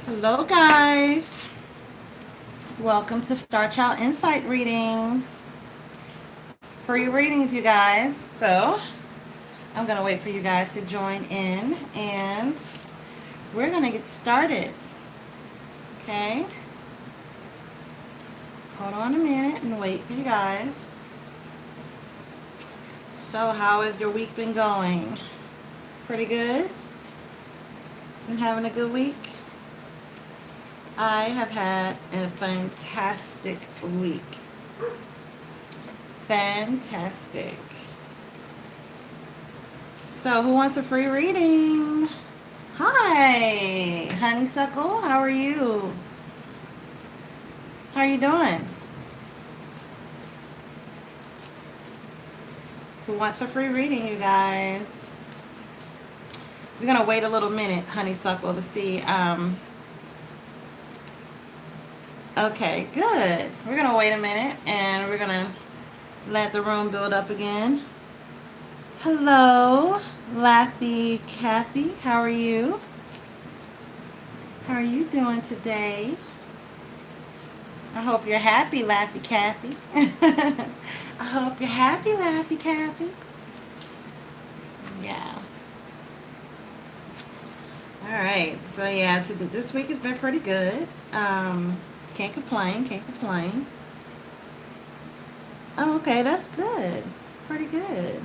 Hello, guys. Welcome to Star Child Insight Readings. Free readings, you guys. So, I'm going to wait for you guys to join in and we're going to get started. Okay? Hold on a minute and wait for you guys. So, how has your week been going? Pretty good? Been having a good week? I have had a fantastic week. Fantastic. So, who wants a free reading? Hi, Honeysuckle. How are you? How are you doing? Who wants a free reading, you guys? We're gonna wait a little minute, Honeysuckle, to see. Okay, good. We're gonna wait a minute, and we're gonna let the room build up again. Hello, Laffy Kathy. How are you? How are you doing today? I hope you're happy, Laffy Kathy. I hope you're happy, Laffy Kathy. Yeah. All right. So yeah, this week has been pretty good. Can't complain. Can't complain. Oh, okay, that's good. Pretty good.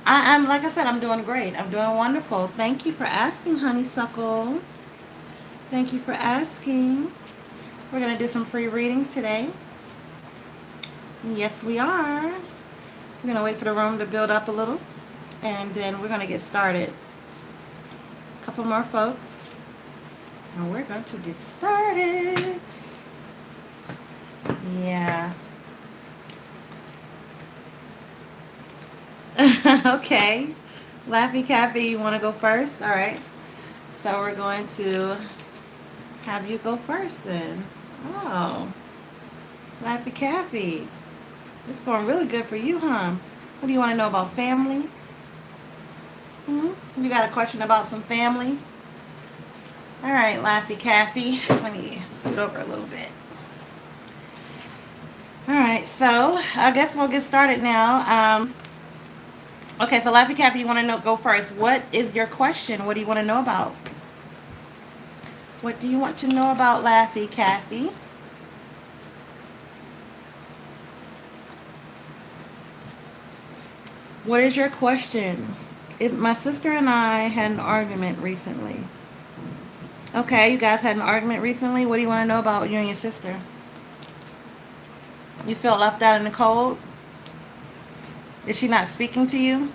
I'm like I said, I'm doing great. I'm doing wonderful. Thank you for asking, Honeysuckle. Thank you for asking. We're gonna do some free readings today. Yes, we are. We're gonna wait for the room to build up a little, and then we're gonna get started. A couple more folks, and we're going to get started. Yeah. Okay. Laffy Cappy, you want to go first? All right. So we're going to have you go first then. Oh, Laffy Cappy. It's going really good for you, huh? What do you want to know about family? You got a question about some family? All right, Laffy Cappy. Let me scoot over a little bit. All right, so I guess we'll get started now. Okay, so Laffy Cappy, you want to know? Go first. What is your question? What do you want to know about? What do you want to know about Laffy Cappy? What is your question? If my sister and I had an argument recently. Okay, you guys had an argument recently. What do you want to know about you and your sister? You felt left out in the cold? Is she not speaking to you?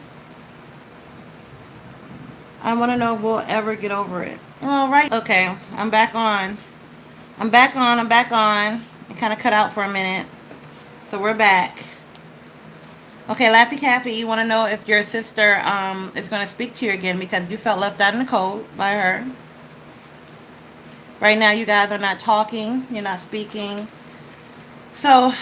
I want to know if we'll ever get over it. All right. Okay, I'm back on. I'm back on. I'm back on. It kind of cut out for a minute. So we're back. Okay, Laffy Cappy, you want to know if your sister is going to speak to you again because you felt left out in the cold by her. Right now, you guys are not talking. You're not speaking. So,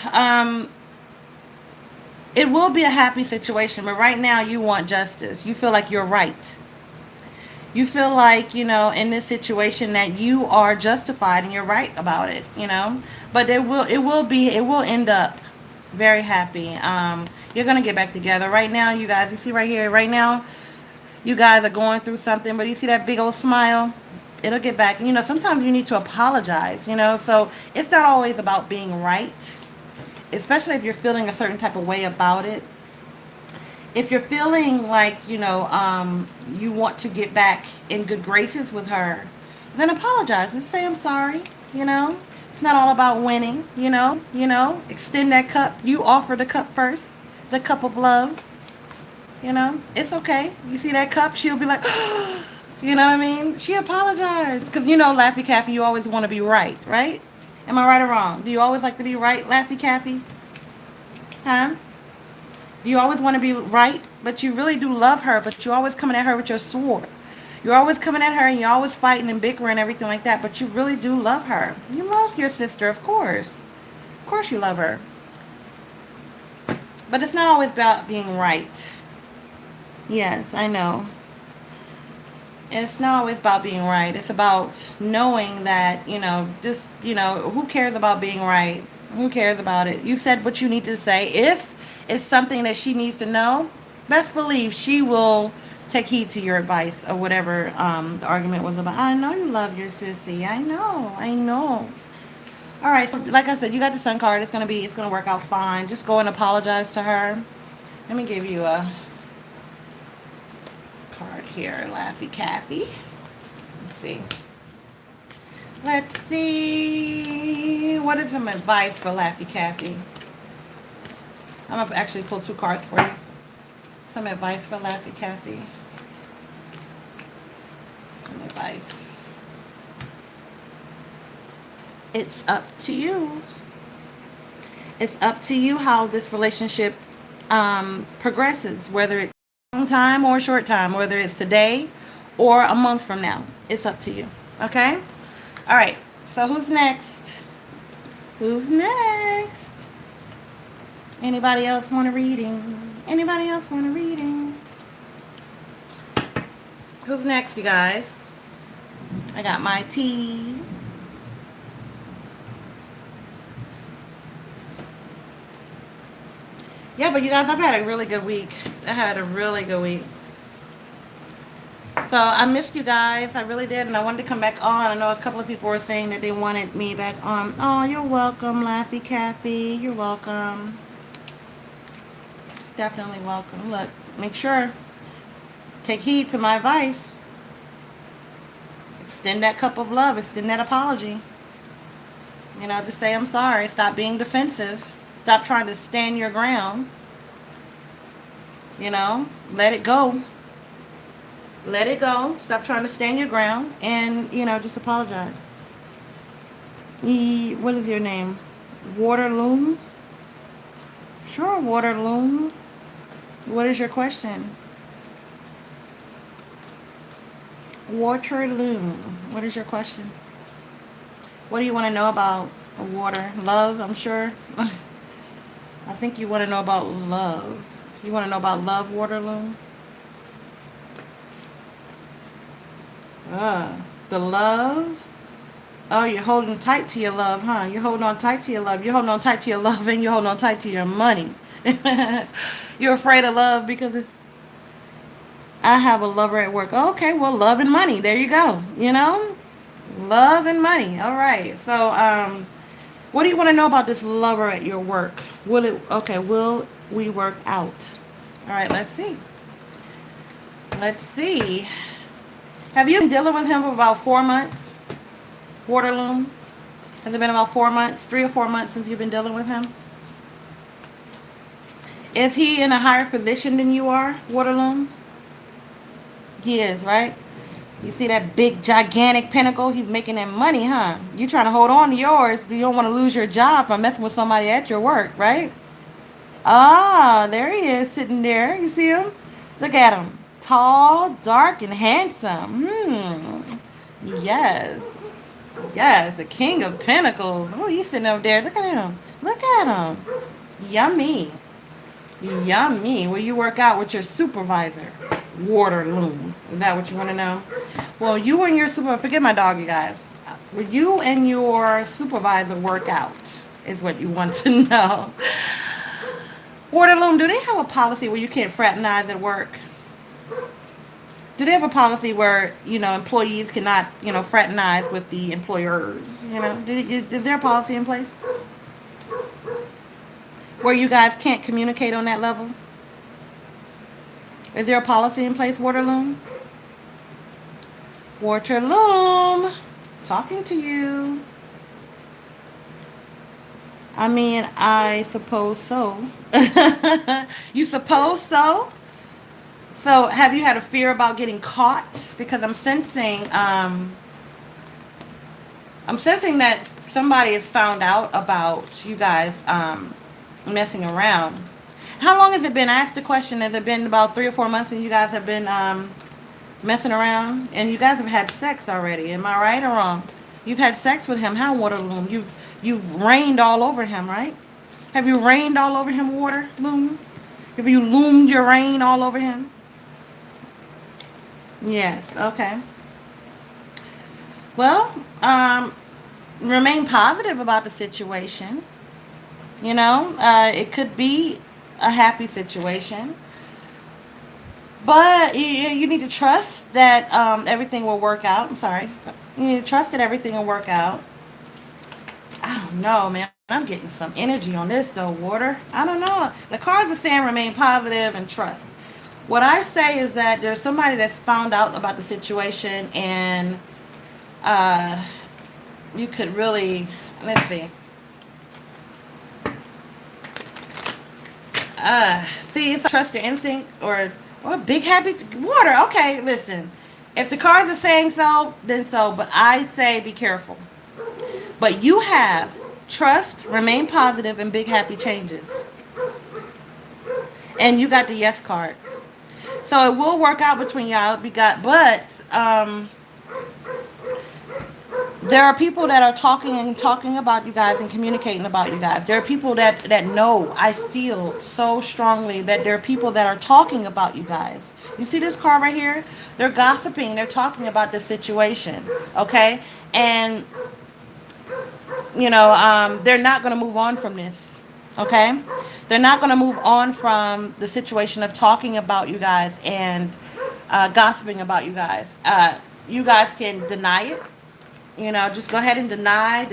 it will be a happy situation, but right now you want justice. You feel like you're right. You feel like, in this situation that you are justified and you're right about it. But it will end up very happy. You're going to get back together. Right now, you guys, you see right here, right now, you guys are going through something, but you see that big old smile? It'll get back. Sometimes you need to apologize. So it's not always about being right, especially if you're feeling a certain type of way about it. If you're feeling like, you want to get back in good graces with her, then apologize. Just say I'm sorry, It's not all about winning. Extend that cup. You offer the cup first, the cup of love. It's okay. You see that cup, she'll be like, you know what I mean? She apologized. Because, Laffy Cappy, you always want to be right, right? Am I right or wrong? Do you always like to be right, Laffy Cappy? Huh? You always want to be right, but you really do love her, but you're always coming at her with your sword. You're always coming at her and you're always fighting and bickering and everything like that, but you really do love her. You love your sister, of course. Of course you love her. But it's not always about being right. Yes, I know. It's not always about being right. It's about knowing that, just, who cares about being right? Who cares about it? You said what you need to say. If it's something that she needs to know, best believe she will take heed to your advice or whatever the argument was about. I know you love your sissy. I know. I know. All right. So, like I said, you got the sun card. It's gonna work out fine. Just go and apologize to her. Let me give you a card here, Laffy Taffy. Let's see. Let's see. What is some advice for Laffy Taffy? I'm gonna actually pull 2 cards for you. Some advice for Laffy Taffy. Some advice. It's up to you. It's up to you how this relationship progresses, whether it's a long time or a short time, whether it's today or a month from now. It's up to you. Okay? All right. So who's next? Who's next? Anybody else want a reading? Anybody else want a reading? Who's next, you guys? I got my tea. Yeah, but you guys, I've had a really good week. I had a really good week. So I missed you guys. I really did, and I wanted to come back on. I know a couple of people were saying that they wanted me back on. Oh, you're welcome, Laffy Taffy. You're welcome. Definitely welcome. Look, make sure. Take heed to my advice. Extend that cup of love. Extend that apology. Just say I'm sorry. Stop being defensive. Stop trying to stand your ground. Let it go. Let it go. Stop trying to stand your ground and, just apologize. What is your name? Waterloom? Sure, Waterloom. What is your question? Waterloom. What is your question? What do you want to know about water? Love, I'm sure. I think you want to know about love. You want to know about love, Waterloom? The love? Oh, you're holding tight to your love, huh? You're holding on tight to your love. You're holding on tight to your love and you're holding on tight to your money. You're afraid of love because I have a lover at work. Okay, well, love and money. There you go. Love and money. All right. So, what do you want to know about this lover at your work? Will we work out? All right, let's see. Let's see. Have you been dealing with him for about 4 months? Waterloom? Has it been about 4 months? 3 or 4 months since you've been dealing with him? Is he in a higher position than you are, Waterloom? He is, right? You see that big, gigantic pinnacle? He's making that money, huh? You're trying to hold on to yours, but you don't want to lose your job by messing with somebody at your work, right? Ah, there he is sitting there. You see him? Look at him. Tall, dark, and handsome. Yes. Yes, the king of pentacles. Oh, he's sitting up there. Look at him. Look at him. Yummy. Yummy. Will you work out with your supervisor? Waterloom. Is that what you want to know? Well, you and your supervisor, forget my dog, you guys. Will you and your supervisor work out? Is what you want to know. Waterloom, do they have a policy where you can't fraternize at work? Do they have a policy where, employees cannot, fraternize with the employers? Is there a policy in place? Where you guys can't communicate on that level? Is there a policy in place, Waterloom? Waterloom, talking to you. I mean, I suppose so. You suppose so? So, have you had a fear about getting caught? Because I'm sensing that somebody has found out about you guys messing around. How long has it been? I asked the question. Has it been about 3 or 4 months and you guys have been messing around? And you guys have had sex already. Am I right or wrong? You've had sex with him. How, Waterloom? You've rained all over him, right? Have you rained all over him, Waterloom? Have you loomed your rain all over him? Yes. Okay. Well, remain positive about the situation. It could be a happy situation, but you need to trust that everything will work out. I'm sorry. You need to trust that everything will work out. I don't know, man. I'm getting some energy on this, though, Water. I don't know. The cards are saying remain positive and trust. What I say is that there's somebody that's found out about the situation, and uh, you could really, let's see. See, it's trust your instinct or big happy Water. Okay, listen. If the cards are saying so, then so. But I say be careful. But you have trust, remain positive, and big happy changes. And you got the yes card. So it will work out between y'all. But there are people that are talking about you guys and communicating about you guys. There are people that know. I feel so strongly that there are people that are talking about you guys. You see this card right here? They're gossiping. They're talking about the situation. Okay, and they're not going to move on from this. Okay, they're not going to move on from the situation of talking about you guys and gossiping about you guys. You guys can deny it. Just go ahead and deny.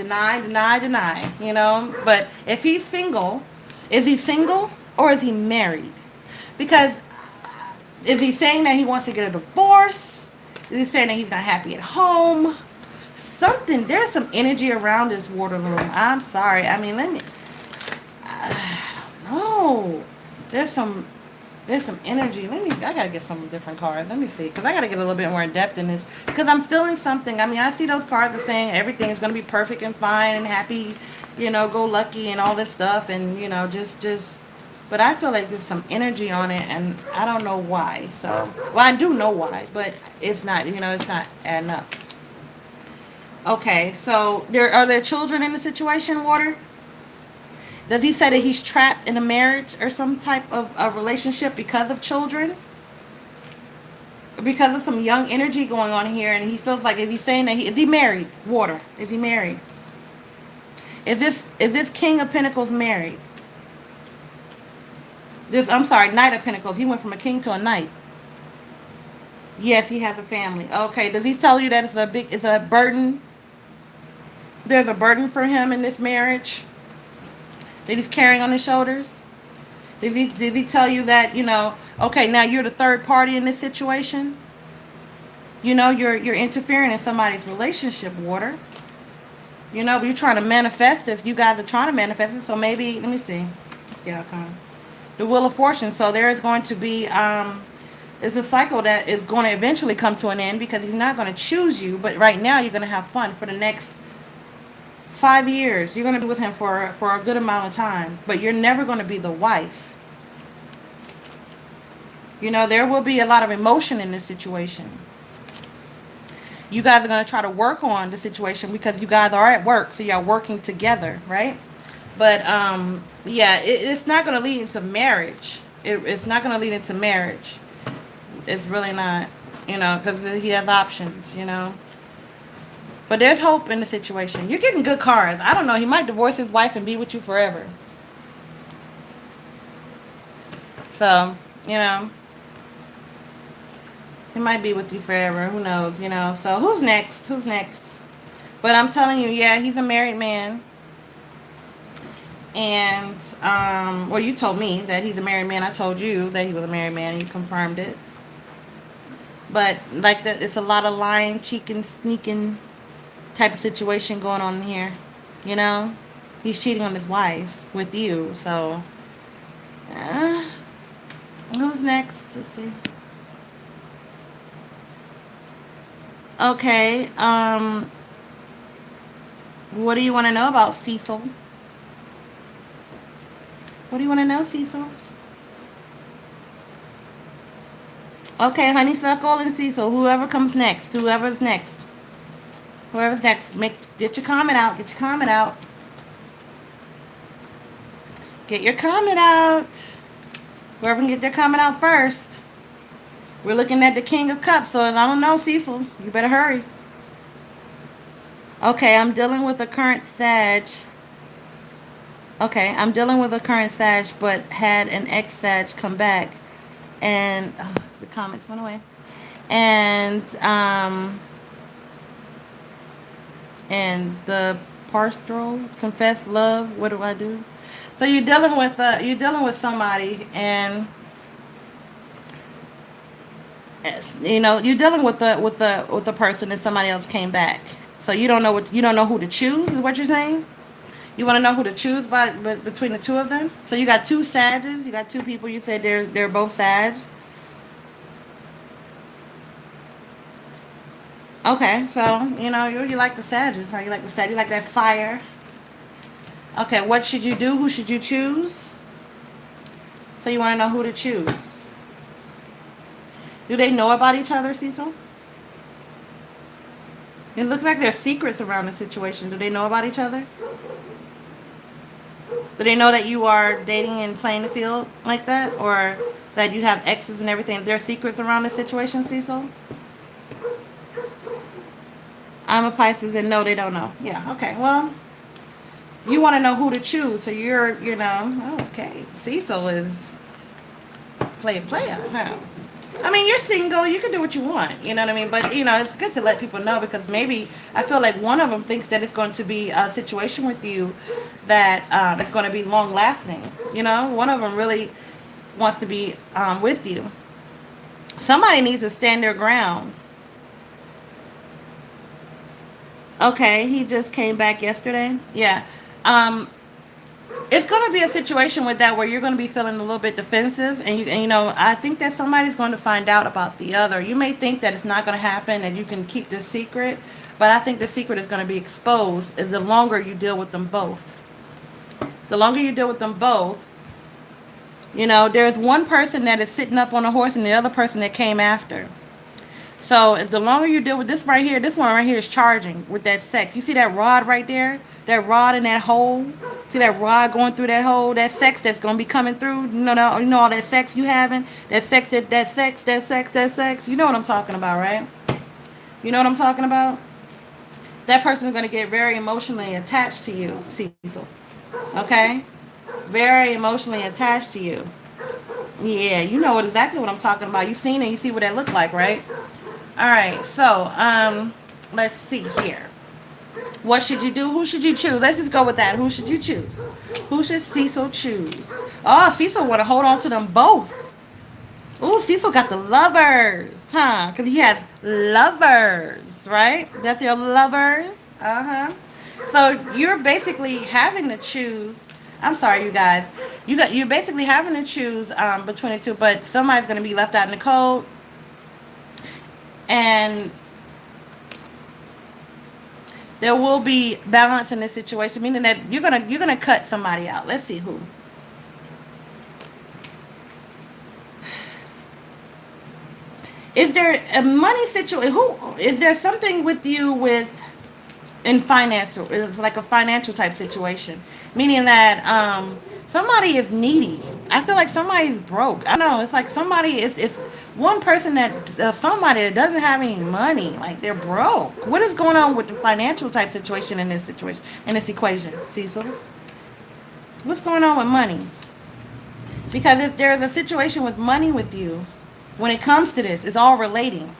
But if he's single, is he single or is he married? Because is he saying that he wants to get a divorce? Is he saying that he's not happy at home? There's some energy around this water room. I'm sorry. I mean, I don't know. There's some energy. I gotta get some different cards. Let me see, because I gotta get a little bit more in depth in this, because I'm feeling something. I mean, I see those cards are saying everything is gonna be perfect and fine and happy, go lucky and all this stuff, and just. But I feel like there's some energy on it, and I don't know why. So, well, I do know why, but it's not. It's not adding up. Okay, so are there children in the situation, Water? Does he say that he's trapped in a marriage or some type of a relationship because of children? Because of some young energy going on here, and he feels like, is he saying that is he married? Water. Is he married? Is this King of Pentacles married? I'm sorry, Knight of Pentacles. He went from a king to a knight. Yes, he has a family. Okay, does he tell you that it's a burden? There's a burden for him in this marriage that he's carrying on his shoulders? Did he tell you that, okay, now you're the third party in this situation? You're interfering in somebody's relationship, Water. But you're trying to manifest this. You guys are trying to manifest it, so maybe, let me see. Yeah, okay. The Wheel of Fortune. So there is going to be, it's a cycle that is going to eventually come to an end, because he's not going to choose you, but right now you're going to have fun for the next 5 years. You're going to be with him for a good amount of time, but you're never going to be the wife. There will be a lot of emotion in this situation. You guys are going to try to work on the situation because you guys are at work, so you're working together, right? But yeah, it's not going to lead into marriage. It's not going to lead into marriage. It's really not, because he has options, But there's hope in the situation. You're getting good cards. I don't know. He might divorce his wife and be with you forever. So, he might be with you forever. Who knows, So who's next? But I'm telling you, yeah, he's a married man. And, well, you told me that he's a married man. I told you that he was a married man, and you confirmed it. But, like, it's a lot of lying, cheating, sneaking type of situation going on in here. He's cheating on his wife with you. So who's next? Let's see. Okay, what do you want to know about Cecil? What do you want to know, Cecil? Okay, Honeysuckle and Cecil, whoever's next. Get your comment out. Get your comment out. Whoever can get their comment out first. We're looking at the King of Cups, so I don't know, Cecil. You better hurry. Okay, I'm dealing with a current Sag. Okay, I'm dealing with a current Sag, but had an ex Sag come back, and the comments went away. And and the pastoral confess love. What do I do? So you're dealing with somebody, and you're dealing with a person, and somebody else came back. So you don't know who to choose. Is what you're saying? You want to know who to choose between the two of them? So you got two Sages. You got two people. You said they're both Sag. Okay, so you like the Sages, right? You like the Sag. You like that fire. Okay, what should you do? Who should you choose? So you want to know who to choose. Do they know about each other, Cecil? It looks like there's secrets around the situation. Do they know about each other? Do they know that you are dating and playing the field like that? Or that you have exes and everything? Is there secrets around the situation, Cecil? I'm a Pisces, and no, they don't know. Yeah, okay. Well, you want to know who to choose. So okay. Cecil is player, huh? I mean, you're single. You can do what you want. You know what I mean? But, it's good to let people know, because maybe I feel like one of them thinks that it's going to be a situation with you that it's going to be long lasting. One of them really wants to be with you. Somebody needs to stand their ground. Okay, he just came back yesterday. Yeah. It's going to be a situation with that where you're going to be feeling a little bit defensive, and I think that somebody's going to find out about the other. You may think that it's not going to happen and you can keep this secret, but I think the secret is going to be exposed the longer you deal with them both. The longer you deal with them both, there's one person that is sitting up on a horse and the other person that came after. So the longer you deal with this right here, this one right here is charging with that sex. You see that rod right there? That rod in that hole? See that rod going through that hole? That sex that's going to be coming through? You know all that sex you having? That sex. You know what I'm talking about, right? You know what I'm talking about? That person is going to get very emotionally attached to you, Cecil. Okay? Very emotionally attached to you. Yeah, you know exactly what I'm talking about. You've seen it. You see what that looked like, right? All right, so let's see here. What should you do? Who should you choose? Let's just go with that. Who should you choose? Who should Cecil choose? Oh, Cecil want to hold on to them both. Oh, Cecil got the lovers, huh? Because he has lovers, right? That's your lovers. Uh-huh. So you're basically having to choose. I'm sorry, you guys. You're basically having to choose between the two, but somebody's going to be left out in the cold. And there will be balance in this situation, meaning that you're gonna cut somebody out. Let's see who. Is there a money situation? Who is there something with you with in finance? It's like a financial type situation, meaning that somebody is needy. I feel like somebody's broke. I don't know. It's like somebody is one person that somebody that doesn't have any money, like they're broke. What is going on with the financial type situation in this equation, Cecil? What's going on with money? Because if there's a situation with money with you, when it comes to this, it's all relating.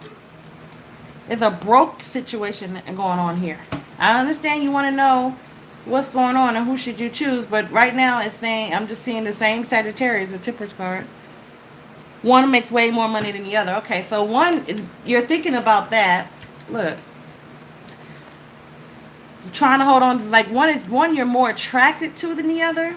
It's a broke situation going on here. I understand you want to know what's going on and who should you choose, but right now it's saying, I'm just seeing the same Sagittarius, a Temperance card. One makes way more money than the other. Okay, so one, you're thinking about that. Look, you're trying to hold on to, like, one you're more attracted to than the other.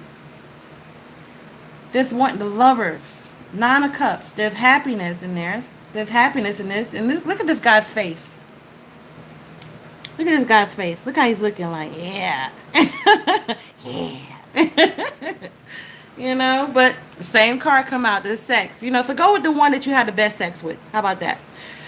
There's one, the lovers, 9 of Cups. There's happiness in there. There's happiness in this. And look at this guy's face. Look at this guy's face. Look how he's looking, like, yeah. Yeah. But the same card come out, the sex. So go with the one that you had the best sex with. How about that?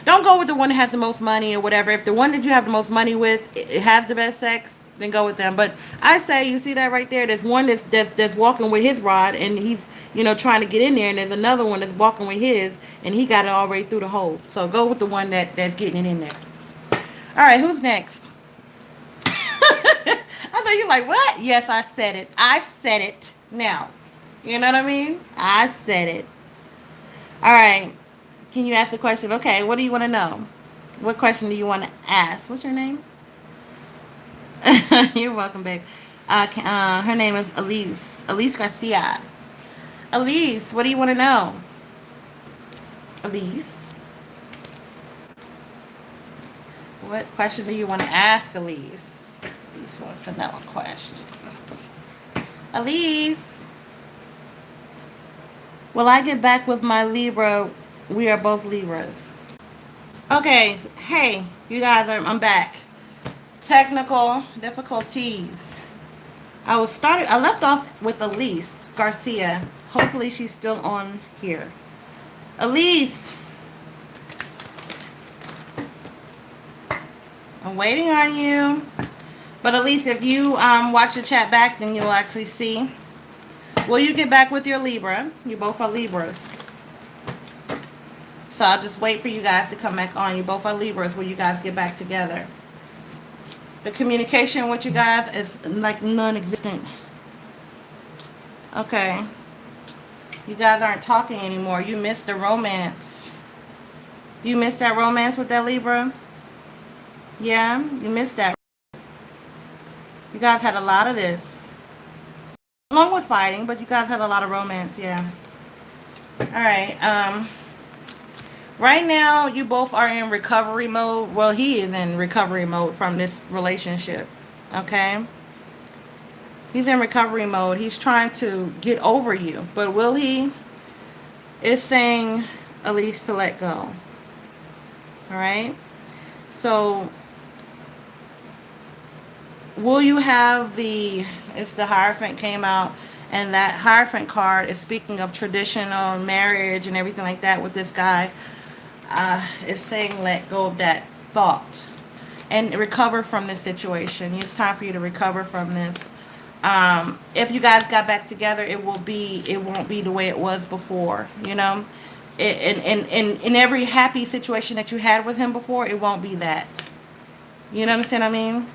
Don't go with the one that has the most money or whatever. If the one that you have the most money with, it has the best sex, then go with them. But I say, you see that right there? There's one that's walking with his rod, and he's, trying to get in there, and there's another one that's walking with his, and he got it already through the hole. So go with the one that's getting it in there. All right, who's next? I know you're like, what? Yes, I said it. I said it. Now, you know what I mean? I said it. All right. Can you ask the question? Okay, what do you want to know? What question do you want to ask? What's your name? You're welcome, babe. Her name is Elise. Elise Garcia. Elise, what do you want to know? Elise. What question do you want to ask Elise? Elise wants to know a question. Elise. Will I get back with my Libra? We are both Libras. Okay. Hey, you guys, I'm back. Technical difficulties. I left off with Elise Garcia. Hopefully she's still on here. Elise. I'm waiting on you. But Elise, if you watch the chat back, then you'll actually see. Will you get back with your Libra? You both are Libras. So I'll just wait for you guys to come back on. You both are Libras. Will you guys get back together? The communication with you guys is like non-existent. Okay. You guys aren't talking anymore. You missed the romance. You missed that romance with that Libra? Yeah, you missed that. You guys had a lot of this. Along with fighting, but you guys had a lot of romance, yeah. Alright, right now, you both are in recovery mode. Well, he is in recovery mode from this relationship. Okay? He's in recovery mode. He's trying to get over you. But will he? It's saying, Elise, to let go. Alright? So, will you have it's the Hierophant came out. And that Hierophant card is speaking of traditional marriage and everything like that with this guy. It's saying let go of that thought and recover from this situation. It's time for you to recover from this. If you guys got back together, it won't be the way it was before. In every happy situation that you had with him before, it won't be that. You know what I mean?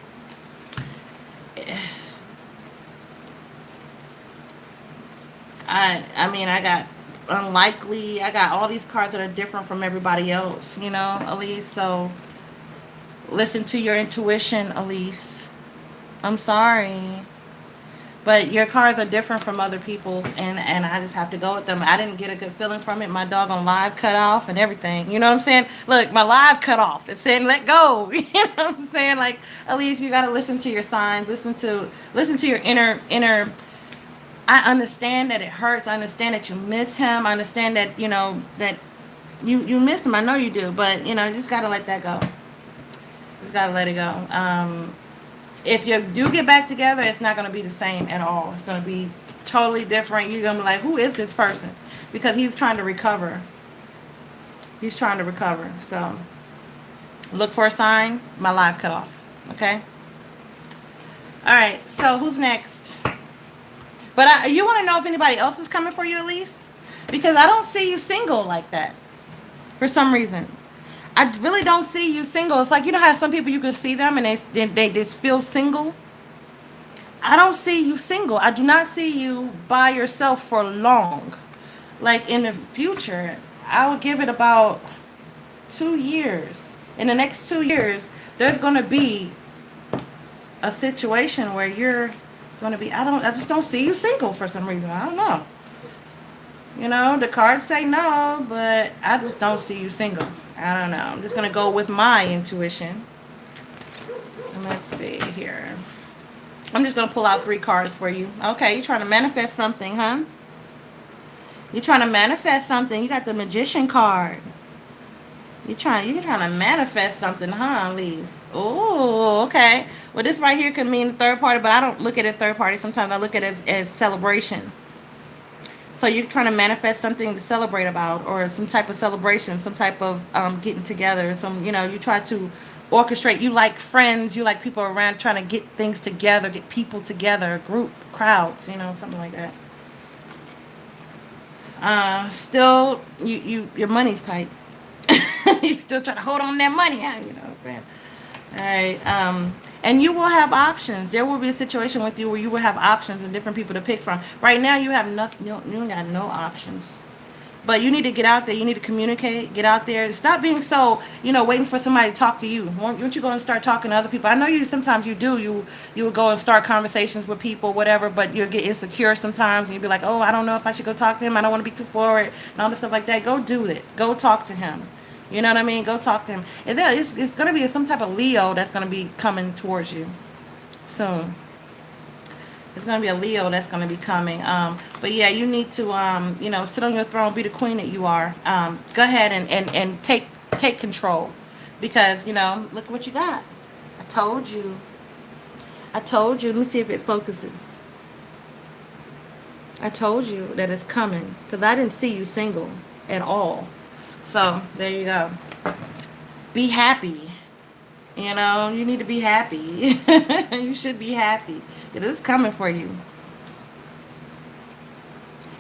I got unlikely. I got all these cards that are different from everybody else, Elise. So listen to your intuition, Elise. I'm sorry, but your cards are different from other people's, and I just have to go with them. I didn't get a good feeling from it. My doggone live cut off and everything. You know what I'm saying? Look, my live cut off. It's saying let go. You know what I'm saying? Like, Elise, you got to listen to your signs. Listen to your inner. I understand that it hurts. I understand that you miss him. I understand that, that you miss him. I know you do. But, you just got to let that go. Just got to let it go. If you do get back together, it's not going to be the same at all. It's going to be totally different. You're going to be like, who is this person? Because he's trying to recover. He's trying to recover. So, look for a sign. My live cut off. Okay? All right. So, who's next? But you want to know if anybody else is coming for you, Elise? Because I don't see you single like that. For some reason. I really don't see you single. It's like, how some people you can see them and they just feel single. I don't see you single. I do not see you by yourself for long. Like in the future, I would give it about 2 years. In the next 2 years, there's going to be a situation where you're going to be, I just don't see you single for some reason. I don't know. The cards say no, but I just don't see you single. I don't know. I'm just going to go with my intuition. Let's see here. I'm just going to pull out 3 cards for you. Okay, you're trying to manifest something, huh? You're trying to manifest something. You got the Magician card. You're trying to manifest something, huh, Elise? Oh, okay. Well, this right here could mean the third party, but I don't look at it third party. Sometimes I look at it as celebration. So you're trying to manifest something to celebrate about, or some type of celebration, some type of getting together. You try to orchestrate. You like friends. You like people around trying to get things together, get people together, group, crowds, something like that. Still, your money's tight. You still trying to hold on to that money, huh? You know what I'm saying? All right. And you will have options. There will be a situation with you where you will have options and different people to pick from. Right now, you have nothing. You got no options. But you need to get out there. You need to communicate. Get out there. Stop being so, waiting for somebody to talk to you. Won't you go and start talking to other people? I know you. Sometimes you do. You would go and start conversations with people, whatever. But you'll get insecure sometimes, and you'll be like, oh, I don't know if I should go talk to him. I don't want to be too forward and all this stuff like that. Go do it. Go talk to him. You know what I mean? Go talk to him. And then it's going to be some type of Leo that's going to be coming towards you soon. It's going to be a Leo that's going to be coming. But yeah, you need to, sit on your throne, be the queen that you are. Go ahead and take control. Because, look what you got. I told you. Let me see if it focuses. I told you that it's coming. Because I didn't see you single at all. So, there you go. Be happy. You need to be happy. You should be happy. It is coming for you.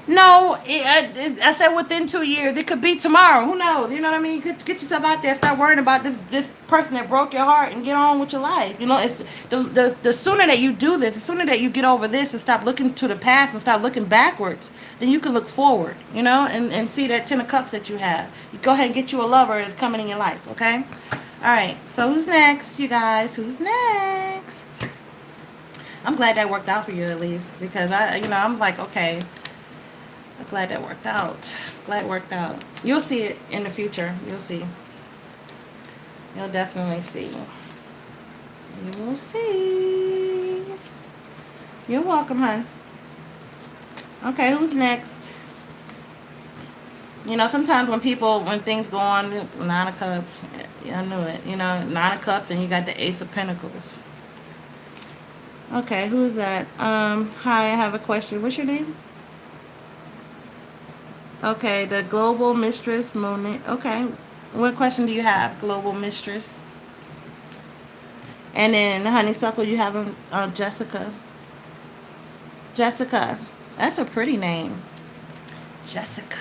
No, I said within 2 years. It could be tomorrow. Who knows? You know what I mean? Get yourself out there. Stop worrying about this person that broke your heart and get on with your life. It's the sooner that you do this, the sooner that you get over this and stop looking to the past and stop looking backwards, then you can look forward, and see that 10 of cups that you have. You go ahead and get you a lover that's coming in your life, okay? All right, so who's next, you guys? Who's next? I'm glad that worked out for you at least, because I'm like, okay, I'm glad that worked out. Glad it worked out. You'll see it in the future. You'll see. You'll definitely see. You will see. You're welcome, hon. Okay, who's next? Sometimes when things go on, 9 of Cups, I knew it. 9 of Cups, and you got the Ace of Pentacles. Okay, who's that? Hi, I have a question. What's your name? Okay, the Global Mistress, Moon. Okay, what question do you have, Global Mistress? And then Honeysuckle, you have Jessica. Jessica, that's a pretty name. Jessica.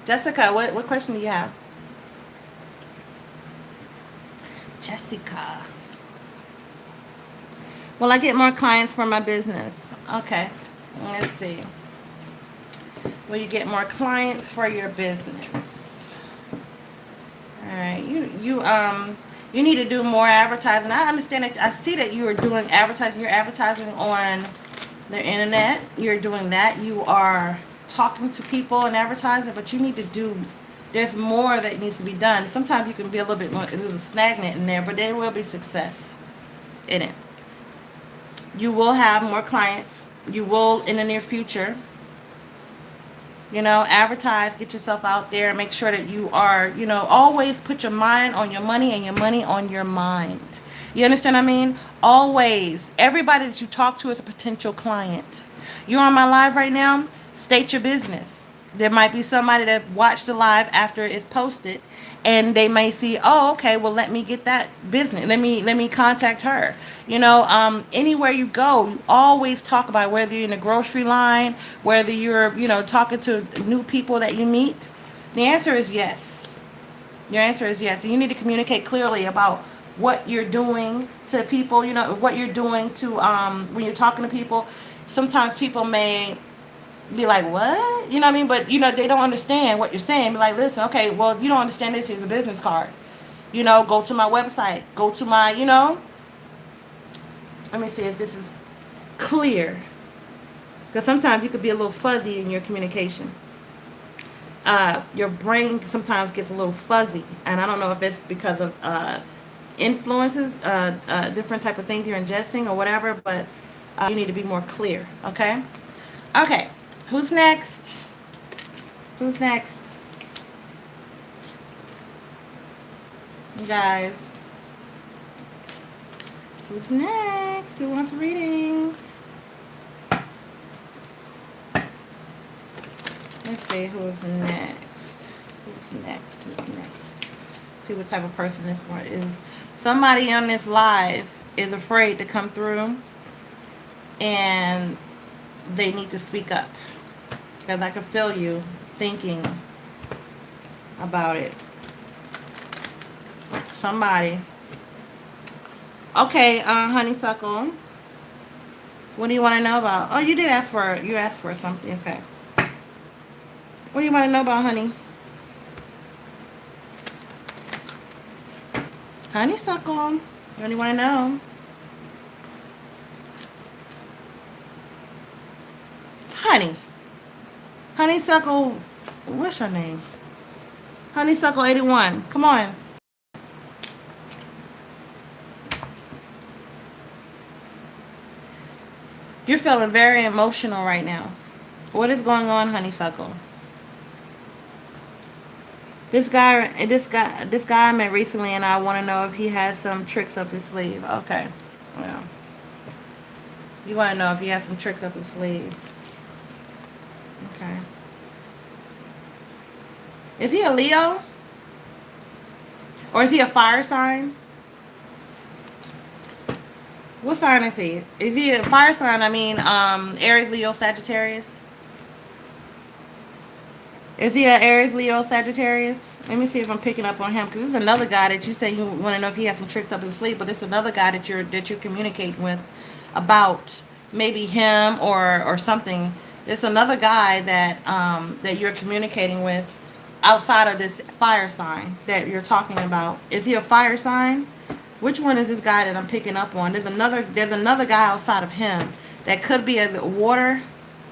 Jessica, what question do you have? Jessica. Will I get more clients for my business? Okay, let's see. Will you get more clients for your business? All right, you need to do more advertising. I understand that. I see that you are doing advertising. You're advertising on the internet. You're doing that. You are talking to people and advertising, but you need to do. There's more that needs to be done. Sometimes you can be a little stagnant in there, but there will be success in it. You will have more clients. You will in the near future. Advertise, get yourself out there, make sure that you are, always put your mind on your money and your money on your mind. You understand what I mean? Always. Everybody that you talk to is a potential client. You're on my live right now, state your business. There might be somebody that watched the live after it's posted, and they may see, oh, okay, well, let me get that business. Let me contact her. Anywhere you go, you always talk about whether you're in the grocery line, whether you're, talking to new people that you meet. The answer is yes. Your answer is yes. And you need to communicate clearly about what you're doing to people, what you're doing to, when you're talking to people. Sometimes people may be like, what? You know what I mean? But, they don't understand what you're saying. Be like, listen, okay, well, if you don't understand this, here's a business card. Go to my website. Go to my, Let me see if this is clear. Because sometimes you could be a little fuzzy in your communication. Your brain sometimes gets a little fuzzy. And I don't know if it's because of influences, different type of things you're ingesting or whatever. But you need to be more clear. Okay? Okay. Who's next? Who's next? You guys. Who's next? Who wants a reading? Let's see who's next. Who's next? Who's next? see what type of person this one is. Somebody on this live is afraid to come through, and they need to speak up. Because I can feel you thinking about it. Somebody. Okay, honeysuckle. What do you want to know about? Oh, you asked for something. Okay. What do you want to know about, honey? Honeysuckle. What do you want to know? Honey. Honeysuckle. What's her name? Honeysuckle 81. Come on. You're feeling very emotional right now. What is going on, honeysuckle? This guy I met recently, and I want to know if he has some tricks up his sleeve. Okay. Well, you want to know if he has some tricks up his sleeve. Okay. Is he a Leo? Or is he a fire sign? What sign is he? Is he a fire sign? I mean, Aries, Leo, Sagittarius. Is he an Aries, Leo, Sagittarius? Let me see if I'm picking up on him, because this is another guy that you say you want to know if he has some tricks up his sleeve, but it's another guy that you're communicating with about maybe him or something. It's another guy that that you're communicating with outside of this fire sign that you're talking about. Is he a fire sign? Which one is this guy that I'm picking up on? There's another guy outside of him that could be a water.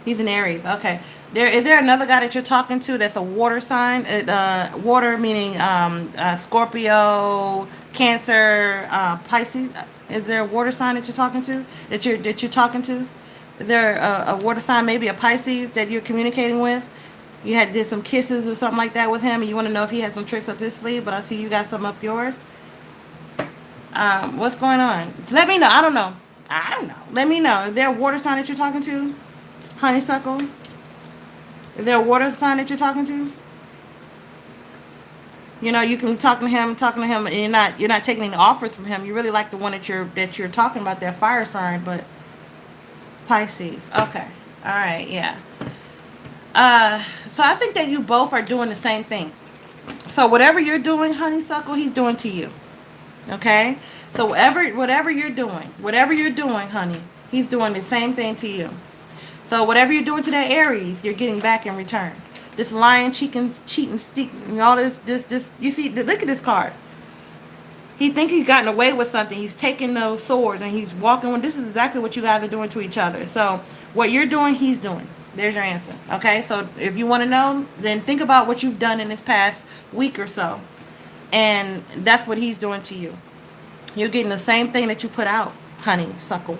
He's an Aries. Okay. Is there another guy that you're talking to that's a water sign? Water meaning Scorpio, Cancer, Pisces. Is there a water sign that you're talking to? That you're talking to? Is there a water sign, maybe a Pisces that you're communicating with? You did some kisses or something like that with him, and you want to know if he has some tricks up his sleeve. But I see you got some up yours. What's going on? Let me know. I don't know. Let me know. Is there a water sign that you're talking to? Honeysuckle? Is there a water sign that you're talking to? You know, you can talking to him, and you're not taking any offers from him. You really like the one that you're talking about, that fire sign, but Pisces. Okay. All right, yeah. So I think that you both are doing the same thing. So whatever you're doing, honeysuckle, he's doing to you. Okay? So whatever you're doing, honey, he's doing the same thing to you. So whatever you're doing to that Aries, you're getting back in return. This lion, cheating, and all this, you see, look at this card. He thinks he's gotten away with something. He's taking those swords and he's walking with, this is exactly what you guys are doing to each other. So what you're doing, he's doing. There's your answer. Okay? So if you want to know, then think about what you've done in this past week or so. And that's what he's doing to you. You're getting the same thing that you put out, honeysuckle.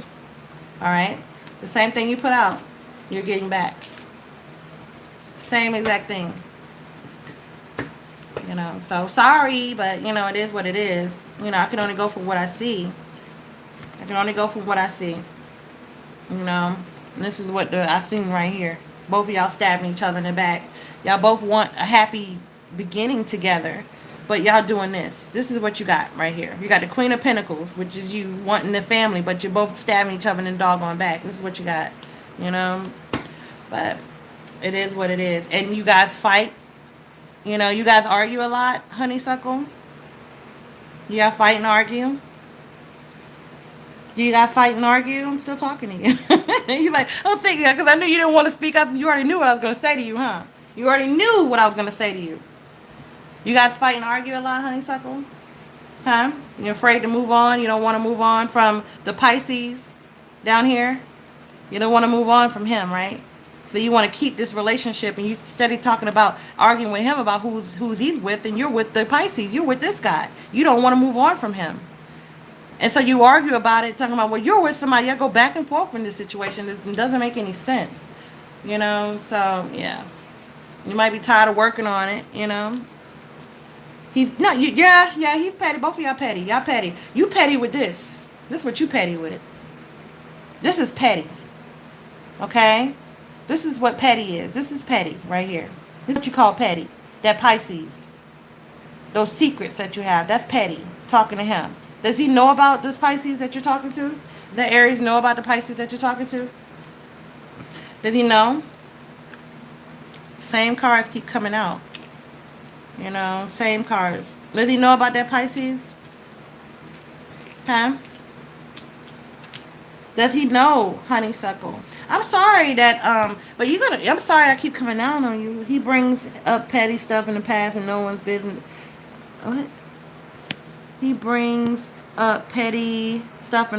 All right? The same thing you put out, you're getting back. Same exact thing. You know, so sorry, but, you know, it is what it is. You know, I can only go for what I see. You know, and this is what I seen right here. Both of y'all stabbing each other in the back. Y'all both want a happy beginning together. But y'all doing this. This is what you got right here. You got the Queen of Pentacles, which is you wanting the family, but you're both stabbing each other in the doggone back. This is what you got. You know? But it is what it is. And you guys fight. You know, you guys argue a lot, honeysuckle. You guys fight and argue. Do you guys fight and argue? I'm still talking to you. You're like, I'm thinking, because I knew you didn't want to speak up. You already knew what I was going to say to you, huh? You already knew what I was going to say to you. You guys fight and argue a lot, honeysuckle? Huh? You're afraid to move on? You don't want to move on from the Pisces down here? You don't want to move on from him, right? So you want to keep this relationship, and you steady talking about arguing with him about who's he's with, and you're with the Pisces. You're with this guy. You don't want to move on from him. And so you argue about it, talking about, well, you're with somebody. I go back and forth in this situation. This doesn't make any sense. You know? So, yeah. You might be tired of working on it, you know? He's not, yeah, he's petty. Both of y'all petty. Y'all petty. You petty with this. This is what you petty with it. This is petty. Okay? This is what petty is. This is petty right here. This is what you call petty. That Pisces. Those secrets that you have. That's petty. Talking to him. Does he know about this Pisces that you're talking to? The Aries know about the Pisces that you're talking to? Does he know? Same cards keep coming out. You know, same cards. Does he know about that Pisces? Huh? Does he know, honeysuckle? I'm sorry that but I'm sorry I keep coming down on you. He brings up petty stuff in the past and no one's business. What? He brings up petty stuff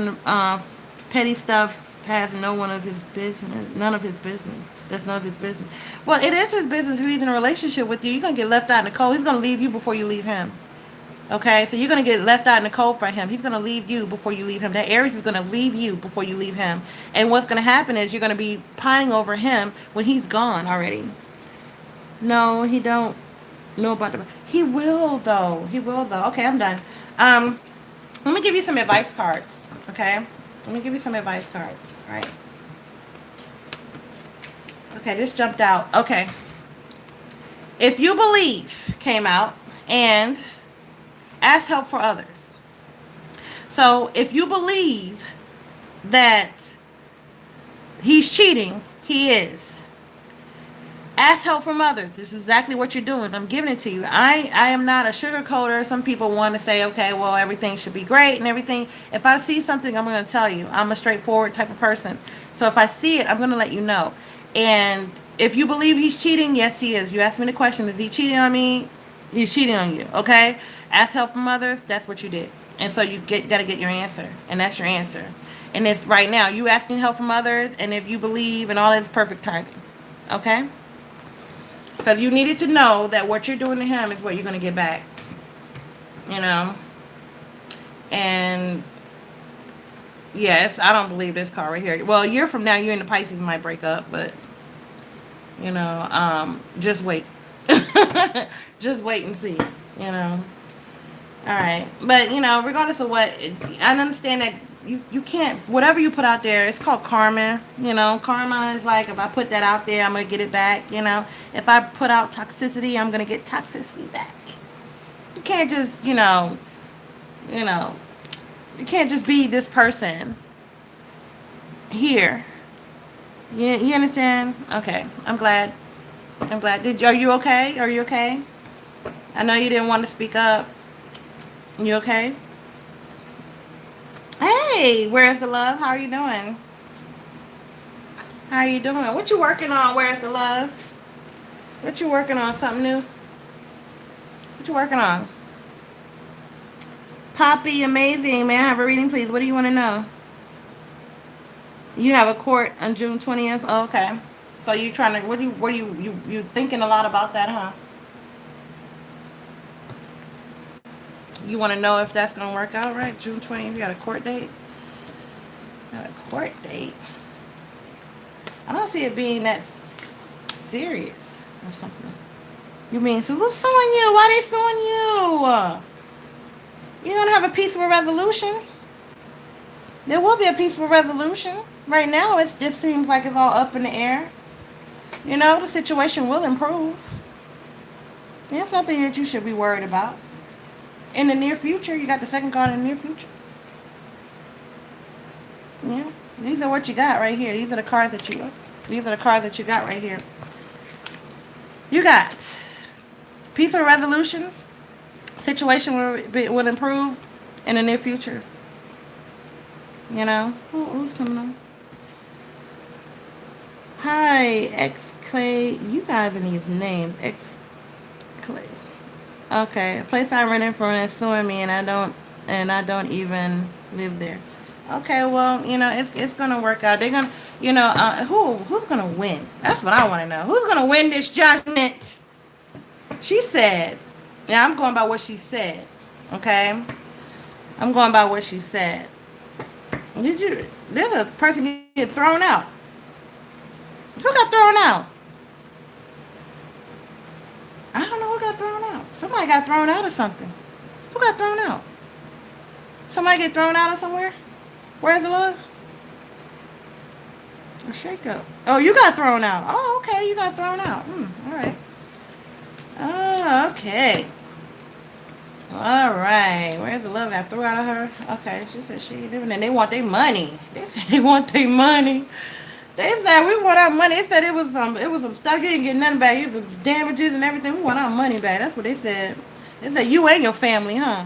past no one of his business. None of his business. That's none of his business. Well, it is his business if he's in a relationship with you. You're gonna get left out in the cold. He's gonna leave you before you leave him. Okay, so you're going to get left out in the cold for him. He's going to leave you before you leave him. That Aries is going to leave you before you leave him. And what's going to happen is you're going to be pining over him when he's gone already. No, he don't know about the... He will, though. He will, though. Okay, I'm done. Let me give you some advice cards, okay? Let me give you some advice cards, all right? Okay, this jumped out. Okay. If you believe came out and... ask help for others. So if you believe that he's cheating, he is. Ask help from others. This is exactly what you're doing. I'm giving it to you. I am not a sugarcoater. Some people want to say, okay, well, everything should be great and everything. If I see something, I'm going to tell you. I'm a straightforward type of person. So if I see it, I'm going to let you know. And if you believe he's cheating, yes, he is. You asked me the question, is he cheating on me? He's cheating on you, okay? Ask help from others, that's what you did. And so you got to get your answer, and that's your answer. And it's right now, you asking help from others, and if you believe, and all that's perfect timing, okay? Because you needed to know that what you're doing to him is what you're going to get back, you know? And, yes, I don't believe this card right here. Well, a year from now, you and the Pisces might break up, but, you know, just wait. Just wait and see, you know. All right, but you know, regardless of what, I understand that you can't, whatever you put out there, it's called karma. You know, karma is like, if I put that out there, I'm gonna get it back. You know, if I put out toxicity, I'm gonna get toxicity back. You can't just, you can't just be this person here. You understand? Okay, I'm glad. Are you okay? Are you okay? I know you didn't want to speak up. You okay? Hey, where's the love? How are you doing? How are you doing? What you working on? Where's the love? What you working on? Something new? What you working on? Poppy, amazing. May I have a reading, please? What do you want to know? You have a court on June 20th? Oh, okay. So you trying to, you thinking a lot about that, huh? You want to know if that's going to work out, right? June 20th, you got a court date? Got a court date? I don't see it being that serious or something. You mean, so who's suing you? Why they suing you? You're going to have a peaceful resolution. There will be a peaceful resolution. Right now, it just seems like it's all up in the air. You know, the situation will improve. There's nothing that you should be worried about. In the near future, you got the second card in the near future. Yeah, these are what you got right here. These are the cards that you got right here. You got peaceful resolution. Situation will improve in the near future. You know, who's coming on? Hi, X Clay. You guys in these names, X Clay. Okay, a place I rented from is suing me, and I don't even live there. Okay, well, you know, it's gonna work out. They're gonna, you know, who's gonna win? That's what I want to know. Who's gonna win this judgment? She said. Yeah, I'm going by what she said. Okay, I'm going by what she said. There's a person get thrown out. Who got thrown out? I don't know who got thrown out. Somebody got thrown out or something. Who got thrown out? Somebody get thrown out of somewhere? Where's the love? A shake up. Oh, you got thrown out. Oh, okay. You got thrown out. All right. Oh, okay. All right. Where's the love I threw out of her? Okay, she said she ain't living and they want their money. They said they want their money. They said we want our money. They said it was some stuff you didn't get nothing back. It was damages and everything. We want our money back. That's what they said. They said you and your family, huh?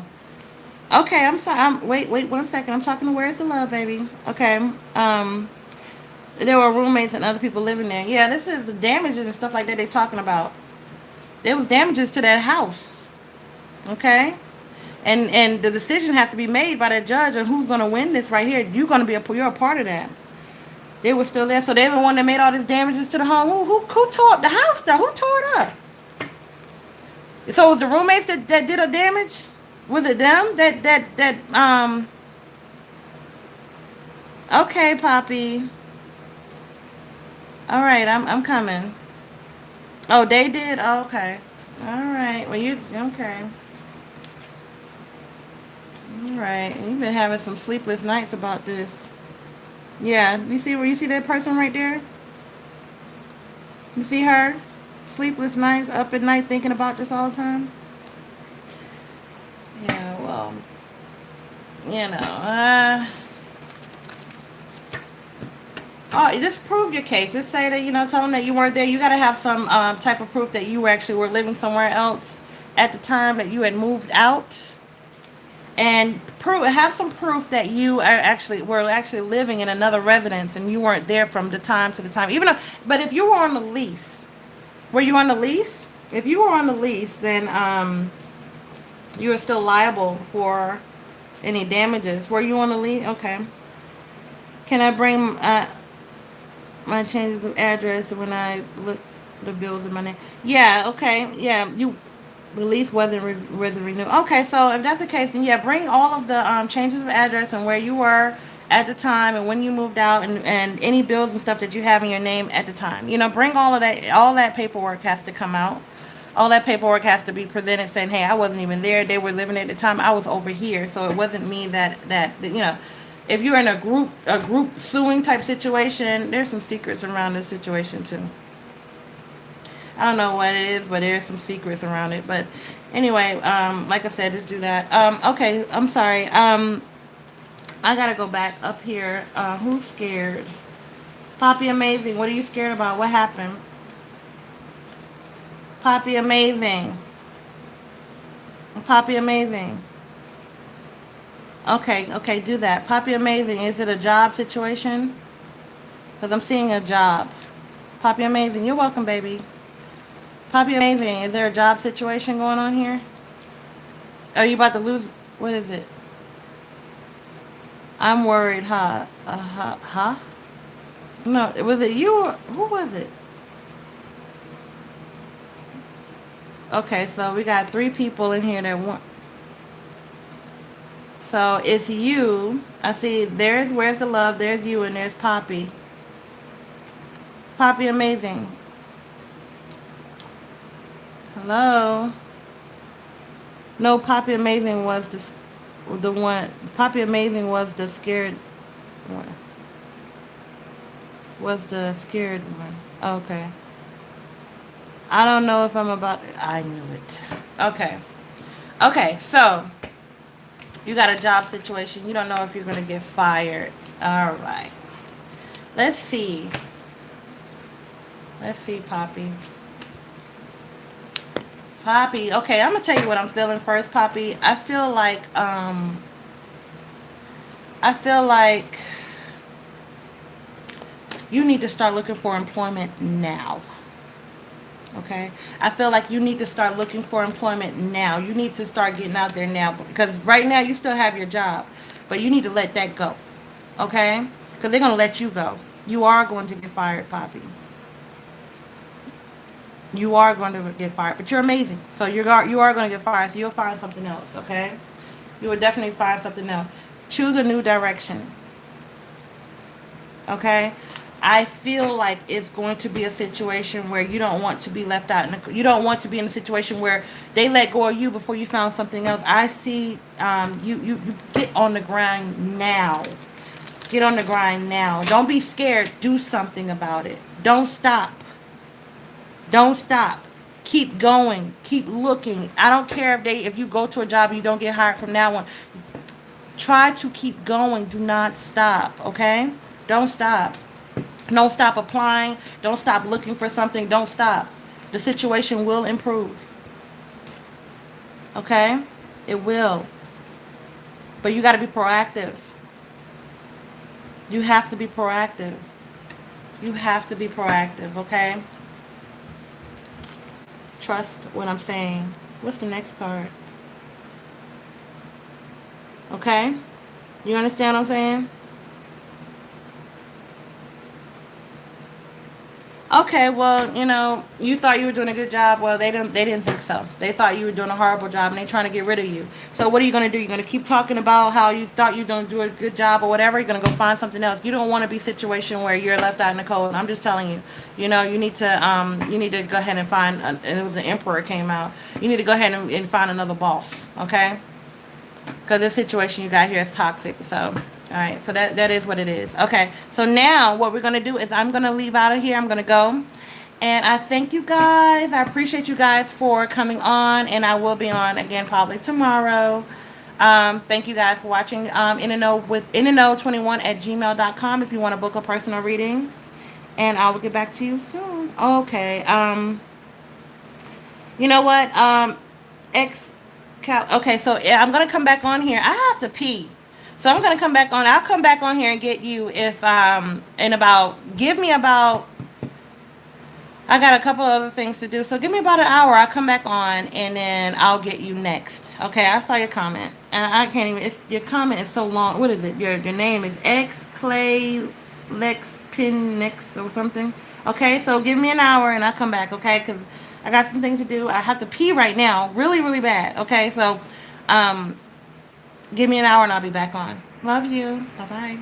Okay, I'm sorry. Wait 1 second. I'm talking to Where's the Love, baby. Okay. There were roommates and other people living there. Yeah, this is the damages and stuff like that they're talking about. There was damages to that house. Okay. And the decision has to be made by that judge on who's gonna win this right here. You're a part of that. They were still there, so they were the one that made all these damages to the home. Who tore up the house though? Who tore it up? So it was the roommates that did a damage? Was it them that okay, Poppy. All right, I'm coming. Oh, they did? Oh, okay. All right. Well, you okay. All right. You've been having some sleepless nights about this. Yeah, you see that person right there? You see her? Sleepless nights, up at night thinking about this all the time? Yeah, well, you know, oh, you just prove your case. Just say that, tell them that you weren't there. You got to have some type of proof that you actually were living somewhere else at the time that you had moved out. And have some proof that you were actually living in another residence and you weren't there from the time to the time. But if you were on the lease, were you on the lease? If you were on the lease, then you are still liable for any damages. Were you on the lease? Okay. Can I bring my changes of address when I look the bills in my name? Yeah. Okay. Yeah. The lease wasn't renewed. Okay. So if that's the case, then yeah, bring all of the changes of address and where you were at the time and when you moved out and any bills and stuff that you have in your name at the time. Bring all of that. All that paperwork has to come out. All that paperwork has to be presented saying, hey, I wasn't even there. They were living at the time. I was over here. So it wasn't me that if you're in a group suing type situation, there's some secrets around this situation too. I don't know what it is, but there's some secrets around it. But anyway, like I said, just do that. Okay, I'm sorry. I gotta go back up here. Who's scared? Poppy Amazing, what are you scared about? What happened? Poppy Amazing. Poppy Amazing. Okay, do that. Poppy Amazing, is it a job situation? Because I'm seeing a job. Poppy Amazing, you're welcome, baby. Poppy Amazing, is there a job situation going on here? Are you about to lose? What is it? I'm worried, huh? Huh? No, was it you or who was it? Okay, so we got 3 people in here that want. So it's you. I see there's Where's the Love, there's you, and there's Poppy. Poppy Amazing. Hello? No, Poppy Amazing was the one. Poppy Amazing was the scared one. Was the scared one. Okay. I don't know if I'm about. I knew it. Okay. Okay, so you got a job situation. You don't know if you're going to get fired. All right. Let's see. Let's see, Poppy. Poppy. Okay, I'm going to tell you what I'm feeling first, Poppy. I feel like you need to start looking for employment now. Okay, I feel like you need to start looking for employment now. You need to start getting out there now because right now you still have your job, but you need to let that go. Okay, because they're gonna let you go. You are going to get fired, Poppy. You are going to get fired, but you're amazing. So you are going to get fired. So you'll find something else. Okay, you will definitely find something else. Choose a new direction. Okay, I feel like it's going to be a situation where you don't want to be left out. You don't want to be in a situation where they let go of you before you found something else. I see you get on the grind now. Get on the grind now. Don't be scared. Do something about it. Don't stop. Don't stop. Keep going. Keep looking. I don't care if you go to a job and you don't get hired from that one. Try to keep going. Do not stop, okay? Don't stop. Don't stop applying. Don't stop looking for something. Don't stop. The situation will improve. Okay? It will. But you got to be proactive. You have to be proactive. You have to be proactive, okay? Trust what I'm saying. What's the next card? Okay? You understand what I'm saying? Okay, well, you thought you were doing a good job. Well, they didn't think so. They thought you were doing a horrible job and they're trying to get rid of you. So what are you going to do? You're going to keep talking about how you thought you don't do a good job or whatever. You're going to go find something else. You don't want to be a situation where you're left out in the cold. I'm just telling you. You need to go ahead and find and it was the emperor came out. You need to go ahead and find another boss, okay? Because this situation you got here is toxic. So all right, so that is what it is. Okay, so now what we're going to do is I'm going to leave out of here. I'm going to go. And I thank you guys. I appreciate you guys for coming on. And I will be on again probably tomorrow. Thank you guys for watching. intheknow21@gmail.com if you want to book a personal reading. And I will get back to you soon. Okay. You know what? Okay, so I'm going to come back on here. I have to pee. So I'm going to come back on. I'll come back on here and get you if, give me about, I got a couple other things to do. So give me about an hour. I'll come back on and then I'll get you next. Okay, I saw your comment. And I can't even, your comment is so long. What is it? Your name is X Clay Lex Pinix or something. Okay, so give me an hour and I'll come back, okay? Because I got some things to do. I have to pee right now. Really, really bad. Okay, so, give me an hour and I'll be back on. Love you. Bye-bye.